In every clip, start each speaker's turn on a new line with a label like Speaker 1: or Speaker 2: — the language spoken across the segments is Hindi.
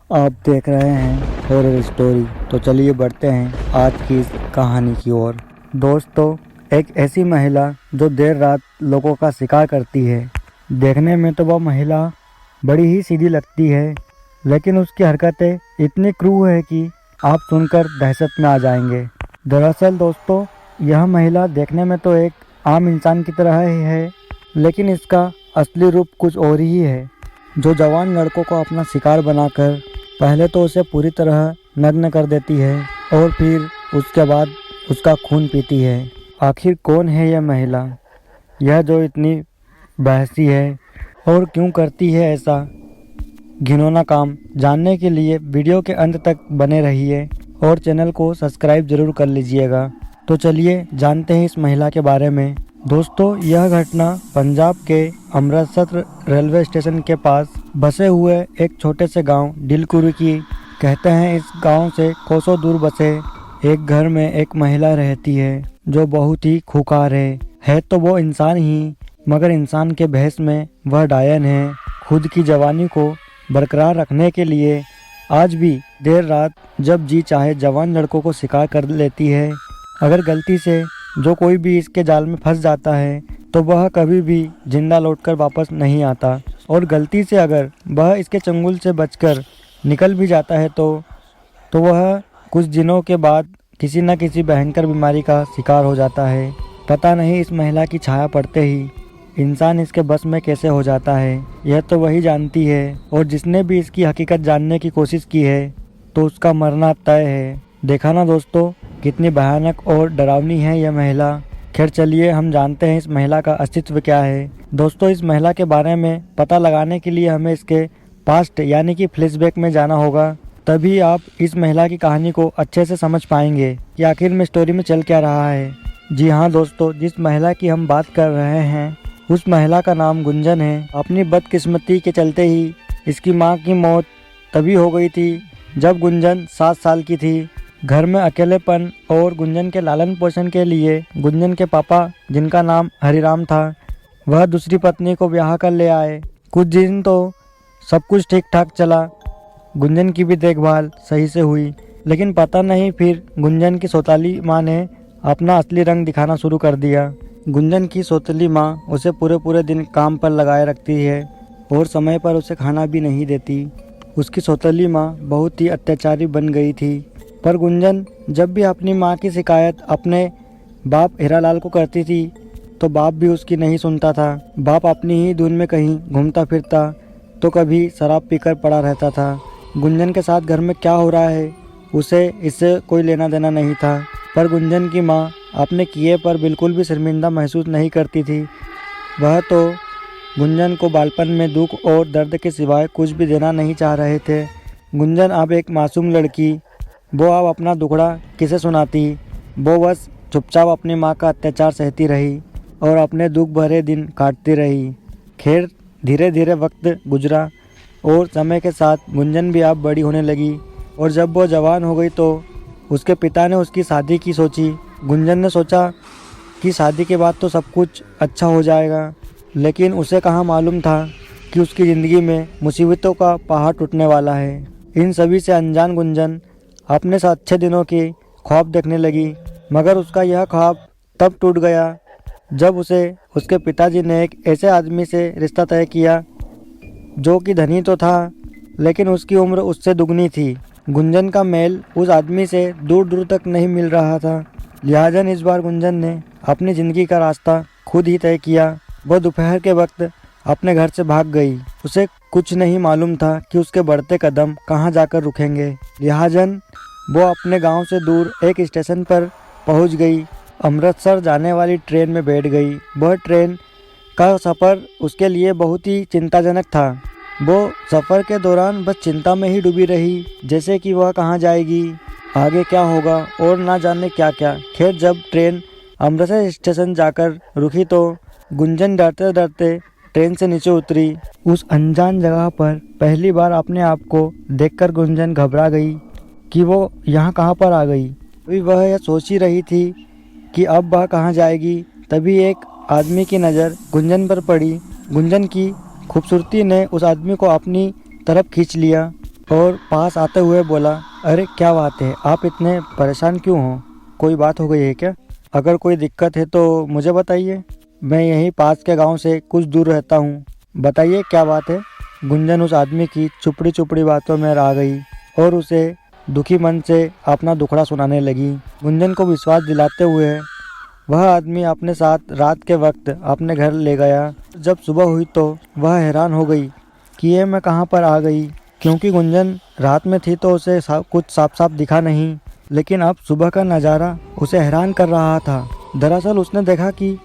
Speaker 1: आप देख रहे हैं हॉरर स्टोरी। तो चलिए बढ़ते हैं आज की इस कहानी की ओर। दोस्तों, एक ऐसी महिला जो देर रात लोगों का शिकार करती है। देखने में तो वह महिला बड़ी ही सीधी लगती है, लेकिन उसकी हरकतें इतनी क्रूर है कि आप सुनकर दहशत में आ जाएंगे। दरअसल दोस्तों, यह महिला देखने में तो एक आम इंसान की तरह ही है, लेकिन इसका असली रूप कुछ और ही है, जो जवान लड़कों को अपना शिकार बनाकर पहले तो उसे पूरी तरह नग्न कर देती है और फिर उसके बाद उसका खून पीती है। आखिर कौन है यह महिला, यह जो इतनी बहसी है, और क्यों करती है ऐसा घिनौना काम? जानने के लिए वीडियो के अंत तक बने रहिए और चैनल को सब्सक्राइब जरूर कर लीजिएगा। तो चलिए जानते हैं इस महिला के बारे में। दोस्तों, यह घटना पंजाब के अमृतसर रेलवे स्टेशन के पास बसे हुए एक छोटे से गांव डिलकुरी की। कहते हैं इस गांव से कोसों दूर बसे एक घर में एक महिला रहती है जो बहुत ही खूंखार है तो वो इंसान ही, मगर इंसान के भेष में वह डायन है। खुद की जवानी को बरकरार रखने के लिए आज भी देर रात जब जी चाहे जवान लड़कों को शिकार कर लेती है। अगर गलती से जो कोई भी इसके जाल में फंस जाता है तो वह कभी भी जिंदा लौटकर वापस नहीं आता, और गलती से अगर वह इसके चंगुल से बचकर निकल भी जाता है तो वह कुछ दिनों के बाद किसी न किसी भयंकर बीमारी का शिकार हो जाता है। पता नहीं इस महिला की छाया पड़ते ही इंसान इसके बस में कैसे हो जाता है, यह तो वही जानती है, और जिसने भी इसकी हकीकत जानने की कोशिश की है तो उसका मरना तय है। देखा ना दोस्तों, कितनी भयानक और डरावनी है यह महिला। खैर चलिए हम जानते हैं इस महिला का अस्तित्व क्या है। दोस्तों, इस महिला के बारे में पता लगाने के लिए हमें इसके पास्ट यानी कि फ्लैशबैक में जाना होगा, तभी आप इस महिला की कहानी को अच्छे से समझ पाएंगे कि आखिर में स्टोरी में चल क्या रहा है। जी हाँ दोस्तों, जिस महिला की हम बात कर रहे हैं उस महिला का नाम गुंजन है। अपनी बदकिस्मती के चलते ही इसकी माँ की मौत तभी हो गई थी जब गुंजन 7 साल की थी। घर में अकेलेपन और गुंजन के लालन पोषण के लिए गुंजन के पापा, जिनका नाम हरिराम था, वह दूसरी पत्नी को ब्याह कर ले आए। कुछ दिन तो सब कुछ ठीक ठाक चला, गुंजन की भी देखभाल सही से हुई, लेकिन पता नहीं फिर गुंजन की सौतेली माँ ने अपना असली रंग दिखाना शुरू कर दिया। गुंजन की सौतेली माँ उसे पूरे दिन काम पर लगाए रखती है और समय पर उसे खाना भी नहीं देती। उसकी सौतेली माँ बहुत ही अत्याचारी बन गई थी, पर गुंजन जब भी अपनी माँ की शिकायत अपने बाप हीरालाल को करती थी तो बाप भी उसकी नहीं सुनता था। बाप अपनी ही धुन में कहीं घूमता फिरता तो कभी शराब पीकर पड़ा रहता था। गुंजन के साथ घर में क्या हो रहा है उसे इससे कोई लेना देना नहीं था, पर गुंजन की माँ अपने किए पर बिल्कुल भी शर्मिंदा महसूस नहीं करती थी। वह तो गुंजन को बालपन में दुख और दर्द के सिवाय कुछ भी देना नहीं चाह रहे थे। गुंजन अब एक मासूम लड़की, वो अब अपना दुखड़ा किसे सुनाती। वो बस चुपचाप अपनी माँ का अत्याचार सहती रही और अपने दुख भरे दिन काटती रही। खैर धीरे धीरे वक्त गुजरा और समय के साथ गुंजन भी अब बड़ी होने लगी, और जब वो जवान हो गई तो उसके पिता ने उसकी शादी की सोची। गुंजन ने सोचा कि शादी के बाद तो सब कुछ अच्छा हो जाएगा, लेकिन उसे कहाँ मालूम था कि उसकी ज़िंदगी में मुसीबतों का पहाड़ टूटने वाला है। इन सभी से अनजान गुंजन अपने से अच्छे दिनों की ख्वाब देखने लगी, मगर उसका यह ख्वाब तब टूट गया जब उसे उसके पिताजी ने एक ऐसे आदमी से रिश्ता तय किया जो कि धनी तो था, लेकिन उसकी उम्र उससे दुगनी थी। गुंजन का मेल उस आदमी से दूर दूर तक नहीं मिल रहा था, लिहाजा इस बार गुंजन ने अपनी ज़िंदगी का रास्ता खुद ही तय किया। वह दोपहर के वक्त अपने घर से भाग गई। उसे कुछ नहीं मालूम था कि उसके बढ़ते कदम कहाँ जाकर रुकेंगे, लिहाजा वो अपने गांव से दूर एक स्टेशन पर पहुंच गई। अमृतसर जाने वाली ट्रेन में बैठ गई। वह ट्रेन का सफ़र उसके लिए बहुत ही चिंताजनक था। वो सफ़र के दौरान बस चिंता में ही डूबी रही, जैसे कि वह कहाँ जाएगी, आगे क्या होगा और ना जाने क्या क्या। खैर जब ट्रेन अमृतसर स्टेशन जाकर रुकी तो गुंजन डरते डरते ट्रेन से नीचे उतरी। उस अनजान जगह पर पहली बार अपने आप को देखकर गुंजन घबरा गई कि वो यहाँ कहाँ पर आ गई। अभी वह यह सोच ही रही थी कि अब वह कहाँ जाएगी, तभी एक आदमी की नज़र गुंजन पर पड़ी। गुंजन की खूबसूरती ने उस आदमी को अपनी तरफ खींच लिया। और पास आते हुए बोला, अरे क्या बात है, आप इतने परेशान क्यों हो? कोई बात हो गई है क्या? अगर कोई दिक्कत है तो मुझे बताइए, मैं यहीं पास के गांव से कुछ दूर रहता हूँ। बताइए क्या बात है? गुंजन उस आदमी की चुपड़ी चुपड़ी बातों में आ गई और उसे दुखी मन से अपना दुखड़ा सुनाने लगी। गुंजन को विश्वास दिलाते हुए वह आदमी अपने साथ रात के वक्त अपने घर ले गया। जब सुबह हुई तो वह हैरान हो गई कि ये मैं कहाँ पर आ गई, क्योंकि गुंजन रात में थी तो उसे कुछ साफ साफ दिखा नहीं, लेकिन अब सुबह का नज़ारा उसे हैरान कर रहा था। दरअसल उसने देखा कि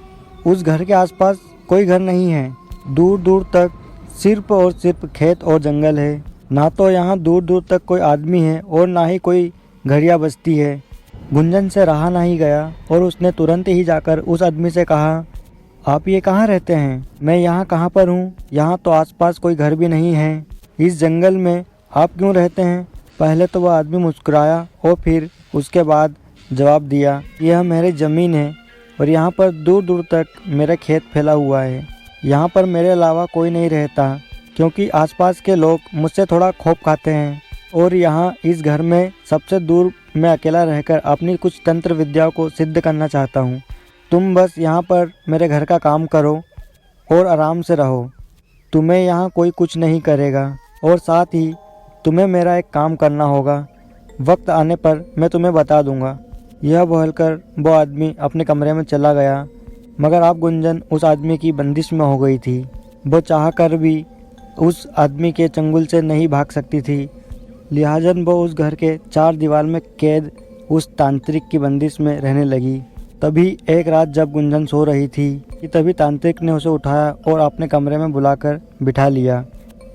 Speaker 1: उस घर के आसपास कोई घर नहीं है। दूर दूर तक सिर्फ और सिर्फ खेत और जंगल है। ना तो यहाँ दूर दूर तक कोई आदमी है और ना ही कोई घड़िया बजती है। गुंजन से रहा नहीं गया और उसने तुरंत ही जाकर उस आदमी से कहा, आप ये कहाँ रहते हैं? मैं यहाँ कहाँ पर हूँ? यहाँ तो आसपास कोई घर भी नहीं है। इस जंगल में आप क्यों रहते हैं? पहले तो वह आदमी मुस्कुराया और फिर उसके बाद जवाब दिया, यह मेरी ज़मीन है और यहाँ पर दूर दूर तक मेरा खेत फैला हुआ है। यहाँ पर मेरे अलावा कोई नहीं रहता, क्योंकि आसपास के लोग मुझसे थोड़ा खौफ खाते हैं और यहाँ इस घर में सबसे दूर मैं अकेला रहकर अपनी कुछ तंत्र विद्याओं को सिद्ध करना चाहता हूँ। तुम बस यहाँ पर मेरे घर का काम करो और आराम से रहो। तुम्हें यहाँ कोई कुछ नहीं करेगा और साथ ही तुम्हें मेरा एक काम करना होगा। वक्त आने पर मैं तुम्हें बता दूंगा। यह बोलकर वो आदमी अपने कमरे में चला गया। मगर अब गुंजन उस आदमी की बंदिश में हो गई थी। वो चाह कर भी उस आदमी के चंगुल से नहीं भाग सकती थी। लिहाजन वो उस घर के चार दीवार में कैद उस तांत्रिक की बंदिश में रहने लगी। तभी एक रात जब गुंजन सो रही थी कि तभी तांत्रिक ने उसे उठाया और अपने कमरे में बुलाकर बिठा लिया।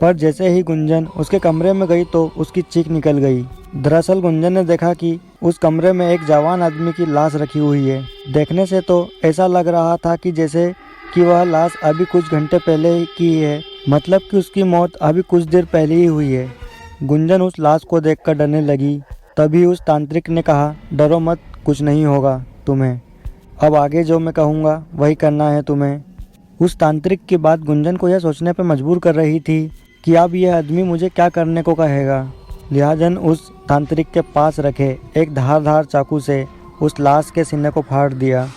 Speaker 1: पर जैसे ही गुंजन उसके कमरे में गई तो उसकी चीख निकल गई। दरअसल गुंजन ने देखा कि उस कमरे में एक जवान आदमी की लाश रखी हुई है। देखने से तो ऐसा लग रहा था कि जैसे कि वह लाश अभी कुछ घंटे पहले ही की है, मतलब कि उसकी मौत अभी कुछ देर पहले ही हुई है। गुंजन उस लाश को देखकर डरने लगी। तभी उस तांत्रिक ने कहा, डरो मत, कुछ नहीं होगा तुम्हें। अब आगे जो मैं कहूँगा वही करना है तुम्हें। उस तांत्रिक की बात गुंजन को यह सोचने पर मजबूर कर रही थी कि अब यह आदमी मुझे क्या करने को कहेगा। लिहाजन उस तांत्रिक के पास रखे एक धारदार चाकू से उस लाश के सीने को फाड़ दिया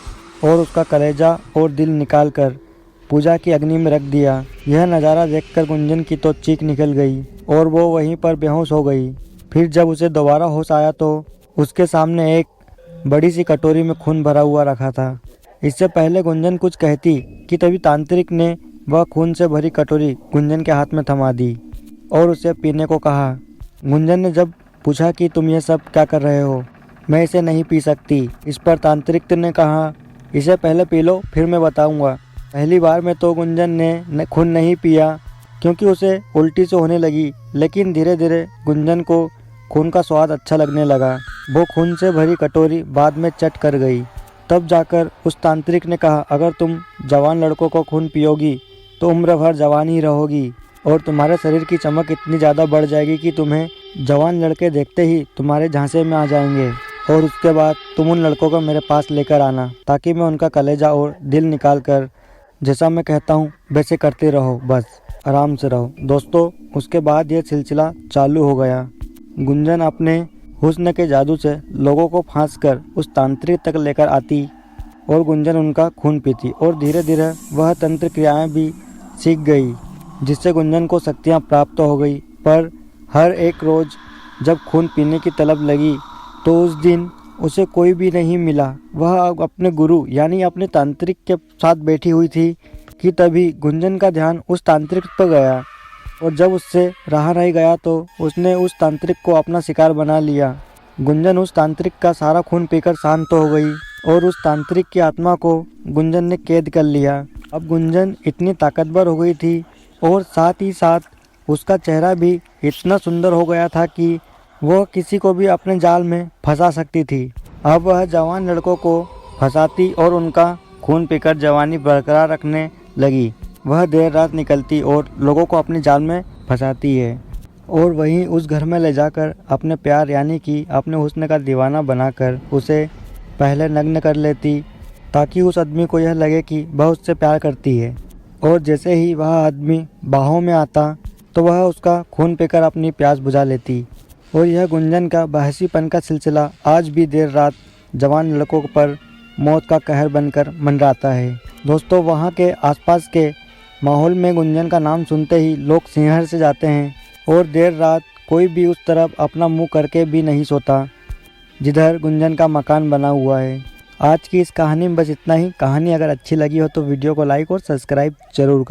Speaker 1: और उसका कलेजा और दिल निकालकर पूजा की अग्नि में रख दिया। यह नज़ारा देखकर गुंजन की तो चीख निकल गई और वो वहीं पर बेहोश हो गई। फिर जब उसे दोबारा होश आया तो उसके सामने एक बड़ी सी कटोरी में खून भरा हुआ रखा था। इससे पहले गुंजन कुछ कहती कि तभी तांत्रिक ने वह खून से भरी कटोरी गुंजन के हाथ में थमा दी और उसे पीने को कहा। गुंजन ने जब पूछा कि तुम ये सब क्या कर रहे हो? मैं इसे नहीं पी सकती। इस पर तांत्रिक ने कहा, इसे पहले पी लो फिर मैं बताऊंगा। पहली बार में तो गुंजन ने खून नहीं पिया क्योंकि उसे उल्टी से होने लगी, लेकिन धीरे धीरे गुंजन को खून का स्वाद अच्छा लगने लगा। वो खून से भरी कटोरी बाद में चट कर गई। तब जाकर उस तांत्रिक ने कहा, अगर तुम जवान लड़कों को खून पियोगी तो उम्र भर जवान ही रहोगी और तुम्हारे शरीर की चमक इतनी ज़्यादा बढ़ जाएगी कि तुम्हें जवान लड़के देखते ही तुम्हारे झांसे में आ जाएंगे। और उसके बाद तुम उन लड़कों को मेरे पास लेकर आना ताकि मैं उनका कलेजा और दिल निकाल कर जैसा मैं कहता हूँ वैसे करते रहो, बस आराम से रहो। दोस्तों, उसके बाद ये सिलसिला चालू हो गया। गुंजन अपने हुस्न के जादू से लोगों को फांस कर उस तांत्रिक तक लेकर आती और गुंजन उनका खून पीती और धीरे धीरे वह तंत्र क्रियाएं भी सीख गई, जिससे गुंजन को शक्तियां प्राप्त हो गई। पर हर एक रोज़ जब खून पीने की तलब लगी तो उस दिन उसे कोई भी नहीं मिला। वह अपने गुरु यानी अपने तांत्रिक के साथ बैठी हुई थी कि तभी गुंजन का ध्यान उस तांत्रिक पर गया और जब उससे रहा नहीं गया तो उसने उस तांत्रिक को अपना शिकार बना लिया। गुंजन उस तांत्रिक का सारा खून पीकर शांत हो गई और उस तांत्रिक की आत्मा को गुंजन ने कैद कर लिया। अब गुंजन इतनी ताकतवर हो गई थी और साथ ही साथ उसका चेहरा भी इतना सुंदर हो गया था कि वह किसी को भी अपने जाल में फंसा सकती थी। अब वह जवान लड़कों को फंसाती और उनका खून पीकर जवानी बरकरार रखने लगी। वह देर रात निकलती और लोगों को अपने जाल में फंसाती है और वहीं उस घर में ले जाकर अपने प्यार यानी कि अपने हुस्न का दीवाना बनाकर उसे पहले नग्न कर लेती ताकि उस आदमी को यह लगे कि वह उससे प्यार करती है। और जैसे ही वह आदमी बाहों में आता तो वह उसका खून पीकर अपनी प्यास बुझा लेती। और यह गुंजन का बहसीपन का सिलसिला आज भी देर रात जवान लड़कों पर मौत का कहर बनकर मंडराता है। दोस्तों, वहाँ के आसपास के माहौल में गुंजन का नाम सुनते ही लोग सिंहर से जाते हैं और देर रात कोई भी उस तरफ अपना मुंह करके भी नहीं सोता जिधर गुंजन का मकान बना हुआ है। आज की इस कहानी में बस इतना ही। कहानी अगर अच्छी लगी हो तो वीडियो को लाइक और सब्सक्राइब जरूर करें।